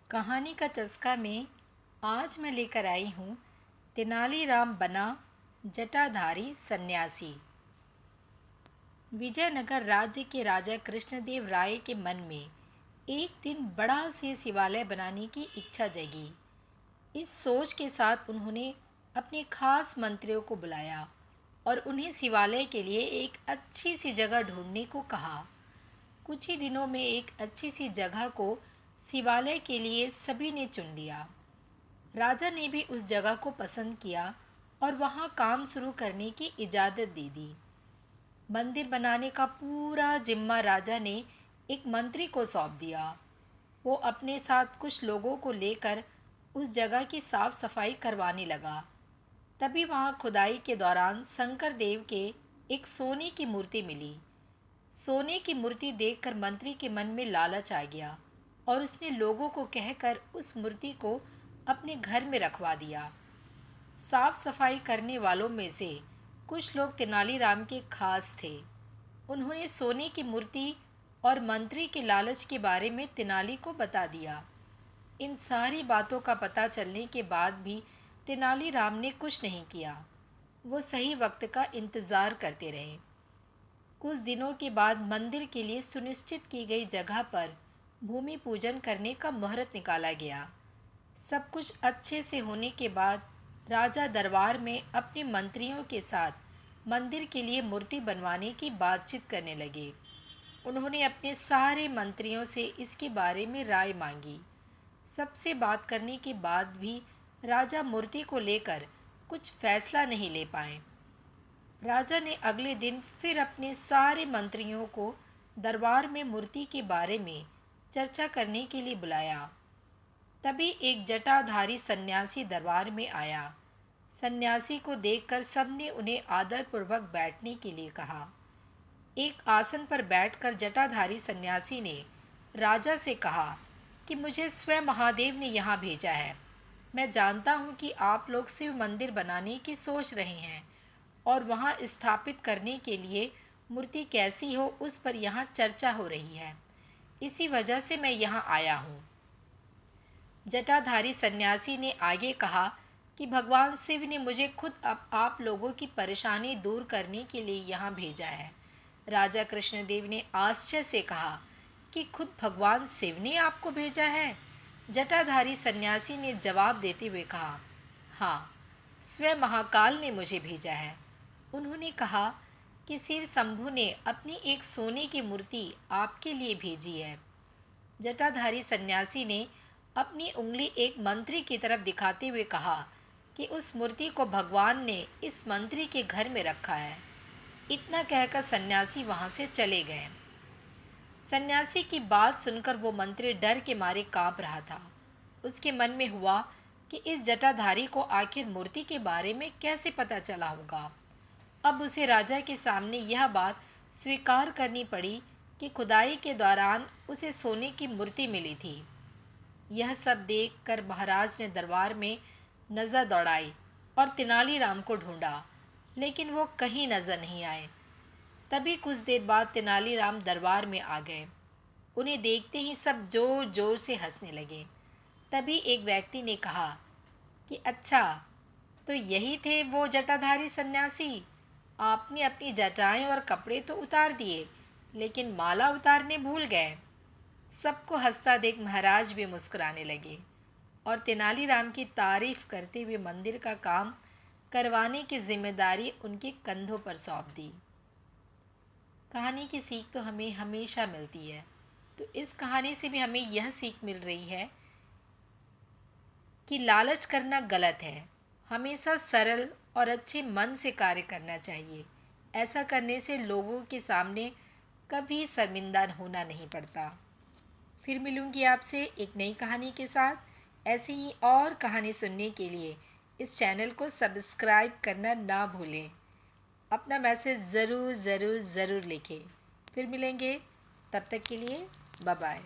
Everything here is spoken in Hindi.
कहानी का चस्का में आज मैं लेकर आई हूँ तेनालीराम बना जटाधारी सन्यासी। विजयनगर राज्य के राजा कृष्णदेव राय के मन में एक दिन बड़ा से शिवालय बनाने की इच्छा जगी। इस सोच के साथ उन्होंने अपने खास मंत्रियों को बुलाया और उन्हें शिवालय के लिए एक अच्छी सी जगह ढूंढने को कहा। कुछ ही दिनों में एक अच्छी सी जगह को शिवालय के लिए सभी ने चुन लिया। राजा ने भी उस जगह को पसंद किया और वहाँ काम शुरू करने की इजाज़त दे दी। मंदिर बनाने का पूरा जिम्मा राजा ने एक मंत्री को सौंप दिया। वो अपने साथ कुछ लोगों को लेकर उस जगह की साफ सफाई करवाने लगा। तभी वहाँ खुदाई के दौरान शंकर देव के एक सोने की मूर्ति मिली। सोने की मूर्ति देखकर मंत्री के मन में लालच आ गया और उसने लोगों को कहकर उस मूर्ति को अपने घर में रखवा दिया। साफ सफाई करने वालों में से कुछ लोग तेनालीराम के खास थे। उन्होंने सोने की मूर्ति और मंत्री के लालच के बारे में तेनाली को बता दिया। इन सारी बातों का पता चलने के बाद भी तेनालीराम ने कुछ नहीं किया। वो सही वक्त का इंतज़ार करते रहे। कुछ दिनों के बाद मंदिर के लिए सुनिश्चित की गई जगह पर भूमि पूजन करने का मुहूर्त निकाला गया। सब कुछ अच्छे से होने के बाद राजा दरबार में अपने मंत्रियों के साथ मंदिर के लिए मूर्ति बनवाने की बातचीत करने लगे। उन्होंने अपने सारे मंत्रियों से इसके बारे में राय मांगी। सबसे बात करने के बाद भी राजा मूर्ति को लेकर कुछ फैसला नहीं ले पाए। राजा ने अगले दिन फिर अपने सारे मंत्रियों को दरबार में मूर्ति के बारे में चर्चा करने के लिए बुलाया। तभी एक जटाधारी सन्यासी दरबार में आया। सन्यासी को देखकर सबने उन्हें आदरपूर्वक बैठने के लिए कहा। एक आसन पर बैठकर जटाधारी सन्यासी ने राजा से कहा कि मुझे स्वयं महादेव ने यहाँ भेजा है। मैं जानता हूँ कि आप लोग शिव मंदिर बनाने की सोच रहे हैं और वहाँ स्थापित करने के लिए मूर्ति कैसी हो उस पर यहाँ चर्चा हो रही है। इसी वजह से मैं यहाँ आया हूँ। जटाधारी सन्यासी ने आगे कहा कि भगवान शिव ने मुझे खुद आप लोगों की परेशानी दूर करने के लिए यहाँ भेजा है। राजा कृष्णदेव ने आश्चर्य से कहा कि खुद भगवान शिव ने आपको भेजा है? जटाधारी सन्यासी ने जवाब देते हुए कहा, हाँ, स्वयं महाकाल ने मुझे भेजा है। उन्होंने कहा कि शिव शंभु ने अपनी एक सोने की मूर्ति आपके लिए भेजी है। जटाधारी सन्यासी ने अपनी उंगली एक मंत्री की तरफ दिखाते हुए कहा कि उस मूर्ति को भगवान ने इस मंत्री के घर में रखा है। इतना कहकर सन्यासी वहाँ से चले गए। सन्यासी की बात सुनकर वो मंत्री डर के मारे कांप रहा था। उसके मन में हुआ कि इस जटाधारी को आखिर मूर्ति के बारे में कैसे पता चला होगा। अब उसे राजा के सामने यह बात स्वीकार करनी पड़ी कि खुदाई के दौरान उसे सोने की मूर्ति मिली थी। यह सब देखकर महाराज ने दरबार में नज़र दौड़ाई और तेनालीराम को ढूंढा, लेकिन वो कहीं नज़र नहीं आए। तभी कुछ देर बाद तेनालीराम दरबार में आ गए। उन्हें देखते ही सब जोर जोर से हंसने लगे। तभी एक व्यक्ति ने कहा कि अच्छा, तो यही थे वो जटाधारी सन्यासी। आपने अपनी जटाएं और कपड़े तो उतार दिए, लेकिन माला उतारने भूल गए। सबको हंसता देख महाराज भी मुस्कुराने लगे और तेनालीराम की तारीफ करते हुए मंदिर का काम करवाने की जिम्मेदारी उनके कंधों पर सौंप दी। कहानी की सीख तो हमें हमेशा मिलती है, तो इस कहानी से भी हमें यह सीख मिल रही है कि लालच करना गलत है। हमेशा सरल और अच्छे मन से कार्य करना चाहिए। ऐसा करने से लोगों के सामने कभी शर्मिंदा होना नहीं पड़ता। फिर मिलूंगी आपसे एक नई कहानी के साथ। ऐसे ही और कहानी सुनने के लिए इस चैनल को सब्सक्राइब करना ना भूलें। अपना मैसेज ज़रूर ज़रूर ज़रूर लिखें। फिर मिलेंगे, तब तक के लिए बाय बाय।